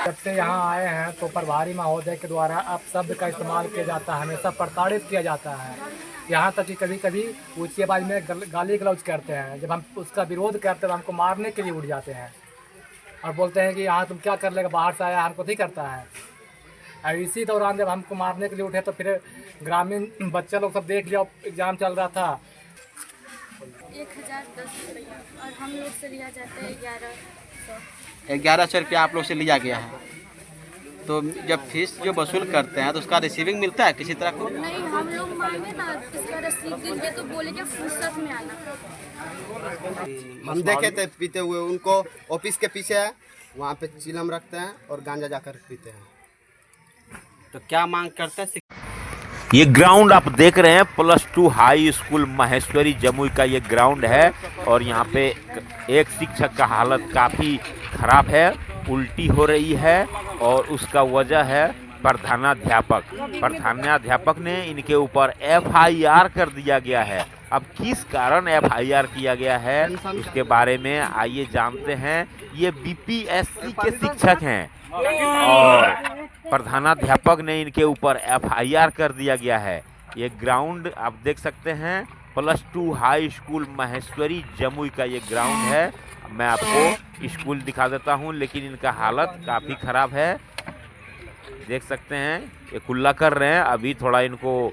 जब से यहाँ आए हैं तो प्रभारी महोदय के द्वारा अपशब्द का इस्तेमाल किया जाता है, हमेशा प्रताड़ित किया जाता है। यहाँ तक कि कभी कभी ऊँची आवाज़ में गाली गलौज करते हैं। जब हम उसका विरोध करते हैं तो हमको मारने के लिए उठ जाते हैं और बोलते हैं कि यहाँ तुम क्या कर लेगा, बाहर से आया, हमको नहीं करता है। और इसी दौरान जब हमको मारने के लिए उठे तो फिर ग्रामीण बच्चे लोग सब देख लिया, एग्ज़ाम चल रहा था। 1010 रुपया और हम लोग से लिया जाता है 1100। 1100 रुपया आप लोग से लिया गया है। तो जब फीस जो वसूल करते हैं तो उसका रिसीविंग मिलता है किसी तरह को? नहीं, हम लोग मांगे ना इसका रसीद दीजिए तो बोले क्या फुर्सत में आना। हम देखे थे पीते हुए, उनको ऑफिस के पीछे है, वहाँ पे चिलम रखते हैं और गांजा जाकर पीते हैं। तो क्या मांग करते हैं? ये ग्राउंड आप देख रहे हैं +2 हाई स्कूल महेश्वरी जमुई का ये ग्राउंड है और यहाँ पे एक शिक्षक का हालत काफ़ी ख़राब है, उल्टी हो रही है और उसका वजह है प्रधानाध्यापक। प्रधानाध्यापक ने इनके ऊपर FIR कर दिया गया है। अब किस कारण FIR किया गया है उसके बारे में आइए जानते हैं। ये BPSC के शिक्षक हैं और प्रधानाध्यापक ने इनके ऊपर FIR कर दिया गया है। ये ग्राउंड आप देख सकते हैं +2 हाई स्कूल महेश्वरी जमुई का ये ग्राउंड है। मैं आपको स्कूल दिखा देता हूँ, लेकिन इनका हालत काफ़ी ख़राब है। देख सकते हैं ये कुल्ला कर रहे हैं, अभी थोड़ा इनको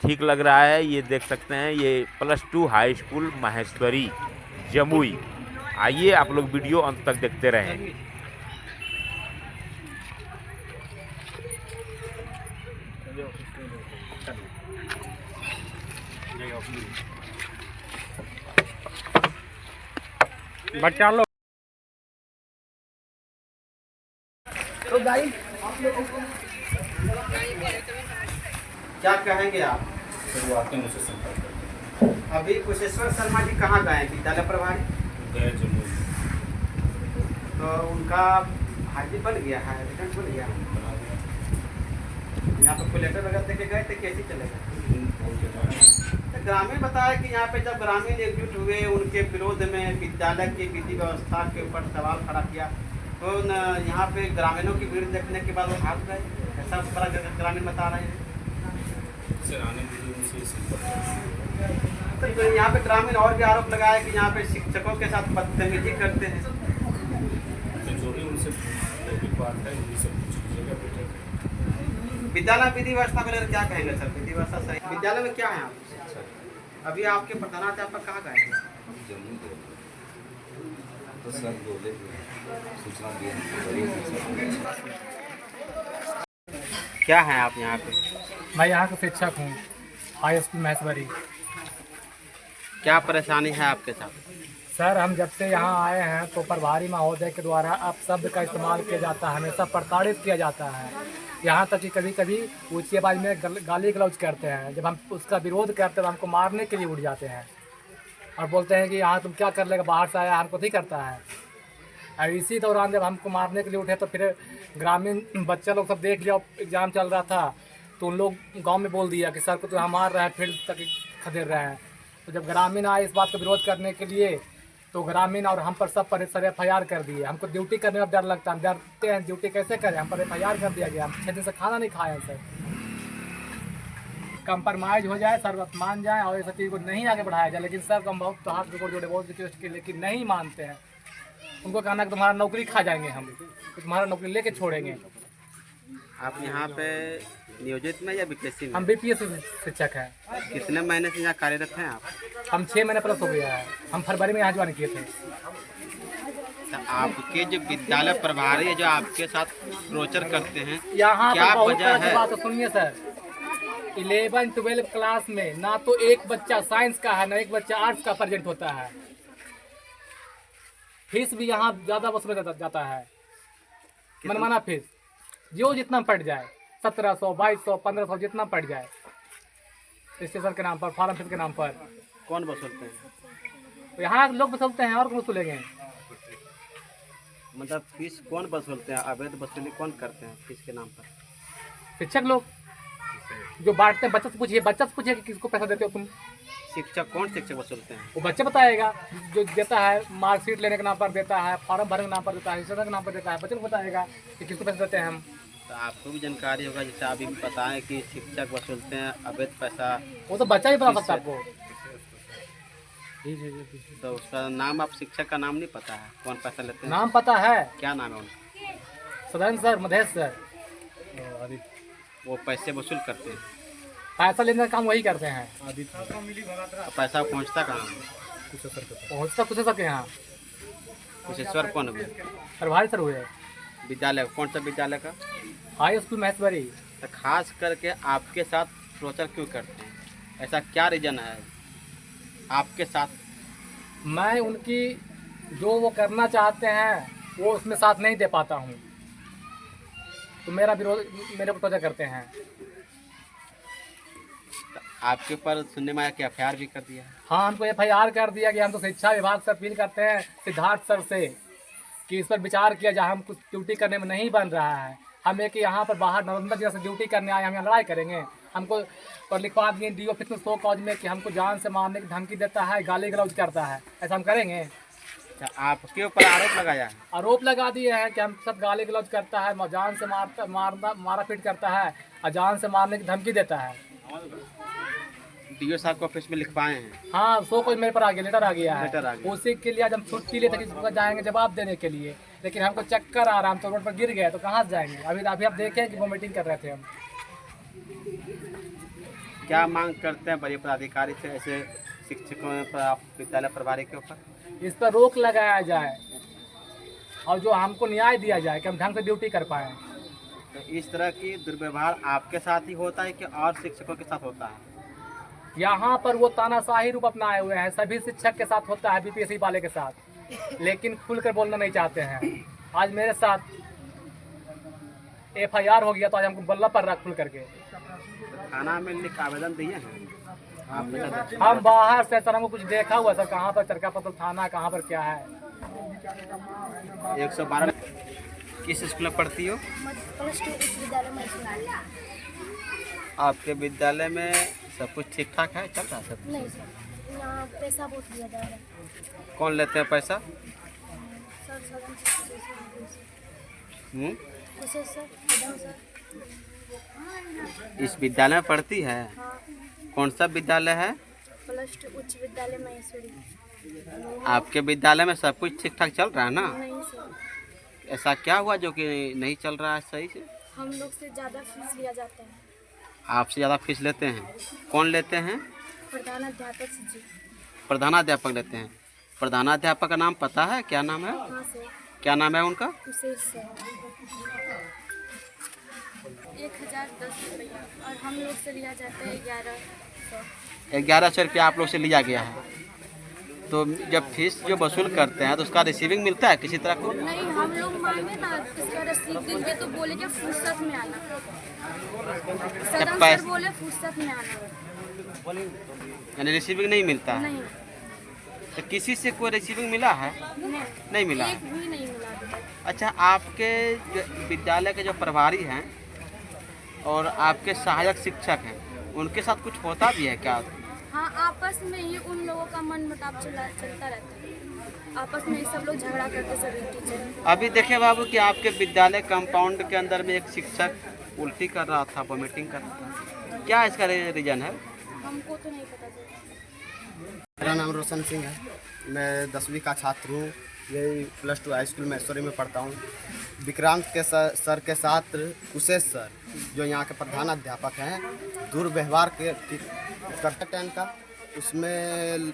ठीक लग रहा है। ये देख सकते हैं ये +2 हाई स्कूल महेश्वरी जमुई। आइए आप लोग वीडियो अंत तक देखते रहें। बच्चा लोग तो भाई क्या कहेंगे आप? शुरुआती मुझसे संपर्क करते अभी कुशेश्वर शर्मा जी कहाँ गए हैं? विद्यालय प्रभारी गए जमुई तो उनका हाजिर बन गया है, रिटर्न बन गया। बना दिया। यहाँ पे कोई लेटर वगैरह देके गए थे, कैसे चले गए? बोल के जाए तो ग्रामीण बताया कि यहाँ पे जब ग्रामीण एकजुट हुए उनके विरोध में विद्यालय की विधि व्यवस्था के ऊपर सवाल खड़ा किया तो यहाँ पे ग्रामीणों की भीड़ देखने के बाद वो भाग गए, ऐसा बड़ा ग्रामीण बता रहे हैं। से आने के लिए उनसे संपर्क तो यहाँ पे ग्रामीण और भी आरोप लगाया कि यहाँ पे शिक्षकों के साथ बदतमीजी करते हैं। तो जो भी उनसे टॉपिक बात है ये सब कुछ कीजिएगा बेटे। विद्यालय विधि व्यवस्था को लेकर क्या कहेंगे सर? विधि व्यवस्था सही विद्यालय में क्या है आप? अभी आपके प्रधानाध्यापक कहाँ गए हैं? जम्मू गए तो सर बोले सूचना दी। क्या है आप यहाँ पे? मैं यहाँ का शिक्षक हूँ, हाई स्कूल महेश्वरी। क्या परेशानी है आपके साथ? सर हम जब से यहाँ आए हैं तो प्रभारी महोदय के द्वारा अपशब्द का इस्तेमाल किया जाता है, हमेशा प्रताड़ित किया जाता है। यहाँ तक कि कभी कभी ऊँची आवाज़ में गाली गलौज करते हैं। जब हम उसका विरोध करते हैं तो हमको मारने के लिए उठ जाते हैं और बोलते हैं कि यहाँ तुम क्या कर लेगा, बाहर से आया, हमको नहीं करता है। और इसी दौरान जब हमको मारने के लिए उठे तो फिर ग्रामीण बच्चे लोग सब देख लिया, एग्ज़ाम चल रहा था, तो उन लोग गांव में बोल दिया कि सर को तो हम मार रहे हैं, फील्ड तक खदेड़ रहे हैं। तो जब ग्रामीण आए इस बात का विरोध करने के लिए तो ग्रामीण और हम पर सब पर सर FIR कर दिए। हमको ड्यूटी करने में डर लगता है, हम डरते हैं ड्यूटी कैसे करें, हम पर FIR कर दिया गया। हम 6 दिन से खाना नहीं खाए हैं सर। कंप्रोमाइज़ हो जाए, सर मान जाए और इस चीज़ को नहीं आगे बढ़ाया जाए। लेकिन सर को हम बहुत हाथ जोड़ जोड़े बहुत रिक्वेस्ट किए, लेकिन नहीं मानते हैं। उनको कहना कि तुम्हारा नौकरी खा जाएंगे हम, तो तुम्हारा नौकरी लेके छोड़ेंगे। आप यहाँ पे नियोजित में या BPSC में? हम BPSC शिक्षक हैं। कितने महीने से यहाँ कार्यरत हैं आप? हम 6 महीने प्लस हो गया है। हम फरवरी में यहाँ ज्वाइन किए थे। तो आपके जो विद्यालय प्रभारी है जो आपके साथ प्रोचर करते हैं, यहाँ क्या पर बहुत वजह तरह की है? बात है, सुनिए सर। 11-12 क्लास में ना तो एक बच्चा साइंस का है ना एक बच्चा आर्ट्स का प्रेजेंट होता है। फीस भी यहाँ ज़्यादा वसूला जाता है, मनमाना फीस जो जितना पड़ जाए, 1700, 2200, 1500 जितना पड़ जाए, स्टेशन के नाम पर, फॉर्म फीस के नाम पर। कौन वसूलते हैं? तो यहाँ लोग वसूलते हैं और कौन वसूलेंगे? मतलब फीस कौन वसूलते हैं? अवैध वसूली कौन करते हैं फीस के नाम पर? शिक्षक लोग। जो बांटते हैं बच्चे से पूछिए कि किसको पैसा देते हो तुम। शिक्षक कौन शिक्षक वसूलते हैं? वो बच्चे बताएगा, जो देता है मार्कशीट लेने के नाम पर देता है, फॉर्म भरने के नाम पर देता है, हिस्सा के नाम पर देता है, बच्चे को बताएगा कि किसको पैसा देते हैं हम। तो आपको भी जानकारी होगा, जैसे आप भी बताएं कि शिक्षक वसूलते हैं अवैध पैसा, वो तो बच्चा ही बता सकता है आपको। तो उसका नाम, आप शिक्षक का नाम नहीं पता है कौन पैसा लेते हैं? नाम पता है, क्या नाम है उनका? सदन सर, मधेश सर। वो पैसे वसूल करते हैं, पैसा लेने का काम वही करते हैं। तो पैसा पहुंचता कहाँ है? पहुँचता कुछ सके यहाँ कुशेश्वर कौन हुए? प्रभारी सर हुए, विद्यालय कौन सा विद्यालय का? High school Maheshwari. तो खास करके आपके साथ टॉर्चर क्यों करते हैं? ऐसा क्या रीजन है आपके साथ? मैं उनकी जो वो करना चाहते हैं वो उसमें साथ नहीं दे पाता हूँ, तो मेरा विरोध, मेरे को टॉर्चर करते हैं। तो आपके ऊपर सुनने में आया कि FIR भी कर दिया है? हाँ, हमको FIR कर दिया कि हम तो शिक्षा विभाग से अपील करते हैं सिद्धार्थ सर से कि इस पर विचार किया जाए। हम कुछ ड्यूटी करने में नहीं बन रहा है, हम एक यहाँ पर बाहर नालंदा जिला से ड्यूटी करने आए, हम यहाँ लड़ाई करेंगे। हमको पर लिखवा दिए DO ऑफिस में 100 कॉज में कि हमको जान से मारने की धमकी देता है, गाली गलौज करता है। ऐसा हम करेंगे? अच्छा, आपके ऊपर आरोप लगाया है? आरोप लगा दिए हैं कि हम सब गाली गलौज करता है, जान से मारा पीट करता है और जान से मारने की धमकी देता है। DO साहब को ऑफिस में लिखवाए हैं? हाँ, 100 कॉज मेरे पर आ गया, लेटर आ गया लेटर आ है। गया। उसी के लिए आज हम छुट्टी लेते कि जाएंगे जवाब देने के लिए, लेकिन हमको चक्कर आ रहा, हम तो रोड पर गिर गए, तो कहाँ से जाएंगे? अभी आप देखें कि वो मीटिंग कर रहे थे हम। क्या मांग करते हैं बड़े पदाधिकारी से ऐसे शिक्षकों पर, आप विद्यालय प्रभारी के ऊपर? इस पर रोक लगाया जाए और जो हमको न्याय दिया जाए कि हम ढंग से ड्यूटी कर पाएँ। तो इस तरह की दुर्व्यवहार आपके साथ ही होता है कि और शिक्षकों के साथ होता है? यहाँ पर वो तानाशाही रूप अपनाए हुए हैं, सभी शिक्षक के साथ होता है, BPSC वाले के साथ, लेकिन खुलकर बोलना नहीं चाहते हैं। आज मेरे साथ FIR हो गया तो आज हमको बल्ला पर रख खुल करके। थाना में लिख आवेदन दिए हैं आप? हम बाहर से सर हमको कुछ देखा हुआ सर, कहाँ पर चरका पत्थर थाना, कहाँ पर क्या है। 112 किस स्कूल में पढ़ती हो? +2 उच्च विद्यालय महेश्वरी। आपके विद्यालय में सब कुछ ठीक ठाक है, चल रहा है सब? नहीं सर, यहाँ पैसा बहुत दिया जा रहा है। कौन लेते हैं पैसा? सर सदन सर। इस विद्यालय में पढ़ती है? हाँ, कौन सा विद्यालय है? +2 उच्च विद्यालय महेश्वरी। आपके विद्यालय में सब कुछ ठीक ठाक चल रहा है ना? नहीं सर, ऐसा क्या हुआ जो कि नहीं चल रहा है सही से? हम लोग से ज़्यादा फीस लिया जाता है। आपसे ज़्यादा फीस लेते हैं? कौन लेते हैं? प्रधानाध्यापक जी। प्रधानाध्यापक लेते हैं। प्रधानाध्यापक का नाम पता है? क्या नाम है? हाँ सर, क्या नाम है उनका? विशेष सर। 1010 रुपया और हम लोग से लिया जाता है 1100। 1100 रुपया आप लोग से लिया गया है। तो जब फीस जो वसूल करते हैं तो उसका रिसीविंग मिलता है किसी तरह को? नहीं, हम लोग मांगे ना, इसका रसीद देंगे तो बोले कि फुर्सत में आना। सदन सर बोले फुर्सत में आना। यानी रिसीविंग नहीं मिलता है? नहीं तो किसी से कोई रिसीविंग मिला है? नहीं मिला। एक भी नहीं मिला अभी तक। अच्छा, आपके जो विद्यालय के जो प्रभारी हैं और आपके सहायक शिक्षक हैं, उनके साथ कुछ होता भी है क्या? हाँ, आपस में ही उन लोगों का मन मुटाव चलता रहता है। आपस में ही सब लोग झगड़ा करते सभी टीचर। अभी देखे बाबू कि आपके विद्यालय कंपाउंड के अंदर में एक शिक्षक उल्टी कर रहा था, वोमिटिंग कर रहा था, क्या इसका रीजन है? हमको तो नहीं पता चला। मेरा नाम रोशन सिंह है, मैं 10वीं का छात्र हूँ, यही +2 हाई स्कूल महेश्वरी में पढ़ता हूँ। विक्रांत के सर के साथ कुशेश सर, जो यहाँ के प्रधान अध्यापक हैं, दुर्व्यवहार के करते टाइम का, उसमें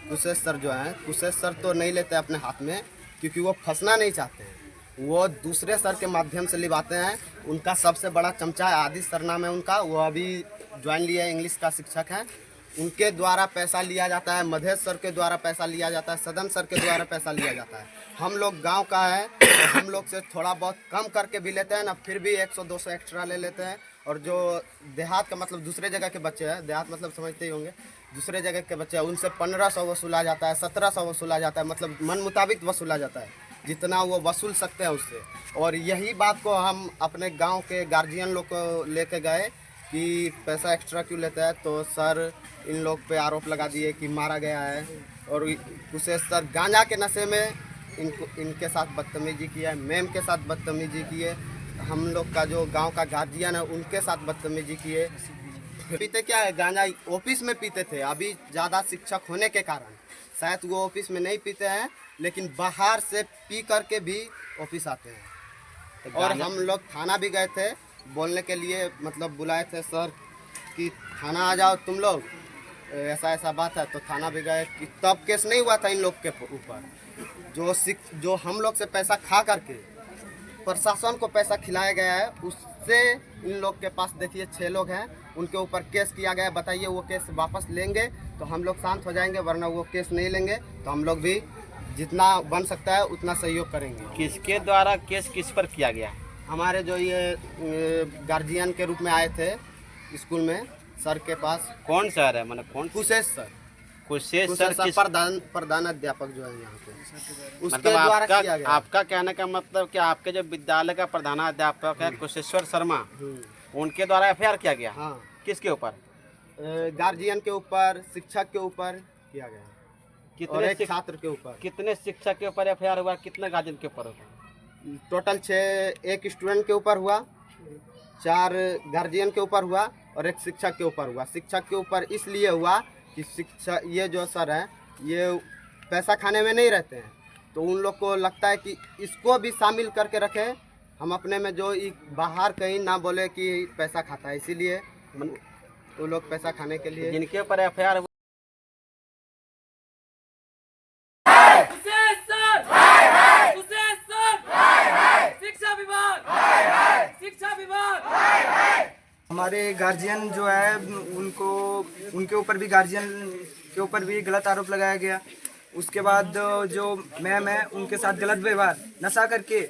कुशेश सर जो हैं, कुशेश सर तो नहीं लेते अपने हाथ में, क्योंकि वो फंसना नहीं चाहते हैं, वो दूसरे सर के माध्यम से लिवाते हैं। उनका सबसे बड़ा चमचा आदि सर नाम है उनका, वो अभी ज्वाइन लिया है, इंग्लिश का शिक्षक है। उनके द्वारा पैसा लिया जाता है, मधेश सर के द्वारा पैसा लिया जाता है, सदन सर के द्वारा पैसा लिया जाता है। हम लोग गांव का है तो हम लोग से थोड़ा बहुत कम करके भी लेते हैं ना, फिर भी 100-200 एक्स्ट्रा ले लेते हैं। और जो देहात का मतलब दूसरे जगह के बच्चे हैं, देहात मतलब समझते ही होंगे, दूसरे जगह के बच्चे हैं, उनसे 1500 वसूला जाता है, 1700 वसूला जाता है, मतलब मन मुताबिक वसूला जाता है, जितना वो वसूल सकते हैं उससे। और यही बात को हम अपने गांव के गार्जियन लोग को लेके गए कि पैसा एक्स्ट्रा क्यों लेता है, तो सर इन लोग पे आरोप लगा दिए कि मारा गया है। और कुशेश सर गांजा के नशे में इनके साथ बदतमीजी की है, मैम के साथ बदतमीजी की है, हम लोग का जो गांव का गार्जियन है उनके साथ बदतमीजी की है। पीते क्या है, गांजा ऑफिस में पीते थे, अभी ज़्यादा शिक्षक होने के कारण शायद वो ऑफिस में नहीं पीते हैं, लेकिन बाहर से पी करके भी ऑफिस आते हैं। और हम लोग थाना भी गए थे बोलने के लिए, मतलब बुलाए थे सर कि थाना आ जाओ तुम लोग, ऐसा ऐसा बात है, तो थाना भी गए कि तब केस नहीं हुआ था इन लोग के ऊपर। जो हम लोग से पैसा खा करके प्रशासन को पैसा खिलाया गया है, उससे इन लोग के पास देखिए 6 लोग हैं, उनके ऊपर केस किया गया है। बताइए वो केस वापस लेंगे तो हम लोग शांत हो जाएंगे, वरना वो केस नहीं लेंगे तो हम लोग भी जितना बन सकता है उतना सहयोग करेंगे। किसके द्वारा केस किस पर किया गया? हमारे जो ये गार्जियन के रूप में आए थे स्कूल में सर के पास। कौन सर है, मतलब कौन? कुशेश सर। कुशेश सर किस प्रधान अध्यापक जो है यहाँ पे, उसके मतलब द्वारा किया गया। आपका कहने का मतलब कि आपके जो विद्यालय का प्रधानाध्यापक है कुशेश्वर शर्मा, उनके द्वारा एफआईआर किया गया? हाँ। किसके ऊपर? गार्जियन के ऊपर, शिक्षक के ऊपर किया गया, और एक छात्र के ऊपर। कितने शिक्षक के ऊपर एफआईआर हुआ, कितने गार्जियन के ऊपर हुआ? टोटल 6, एक स्टूडेंट के ऊपर हुआ, 4 गार्जियन के ऊपर हुआ और एक शिक्षक के ऊपर हुआ। शिक्षक के ऊपर इसलिए हुआ कि शिक्षा, ये जो सर हैं ये पैसा खाने में नहीं रहते हैं, तो उन लोग को लगता है कि इसको भी शामिल करके रखें, हम अपने में जो बाहर कहीं ना बोले कि पैसा खाता है, इसीलिए वो लोग पैसा खाने के लिए। जिनके ऊपर एफआईआर हमारे गार्जियन जो है उनके ऊपर भी गार्जियन के ऊपर भी गलत आरोप लगाया गया। उसके बाद जो मैम है उनके साथ गलत व्यवहार, नशा करके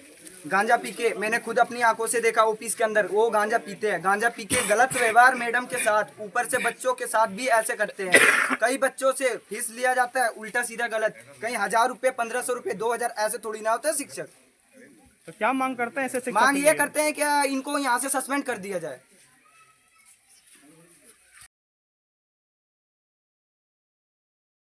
गांजा पी के, मैंने खुद अपनी आंखों से देखा ऑफिस के अंदर वो गांजा पीते हैं, गांजा पी के गलत व्यवहार मैडम के साथ, ऊपर से बच्चों के साथ भी ऐसे करते हैं। कई बच्चों से फीस लिया जाता है उल्टा सीधा गलत, कहीं 1000 रुपये, 1500 रुपये, 2000, ऐसे थोड़ी ना होता है शिक्षक। तो क्या मांग करते हैं ऐसे शिक्षक? मांग ये करते हैं क्या इनको यहाँ से सस्पेंड कर दिया जाए।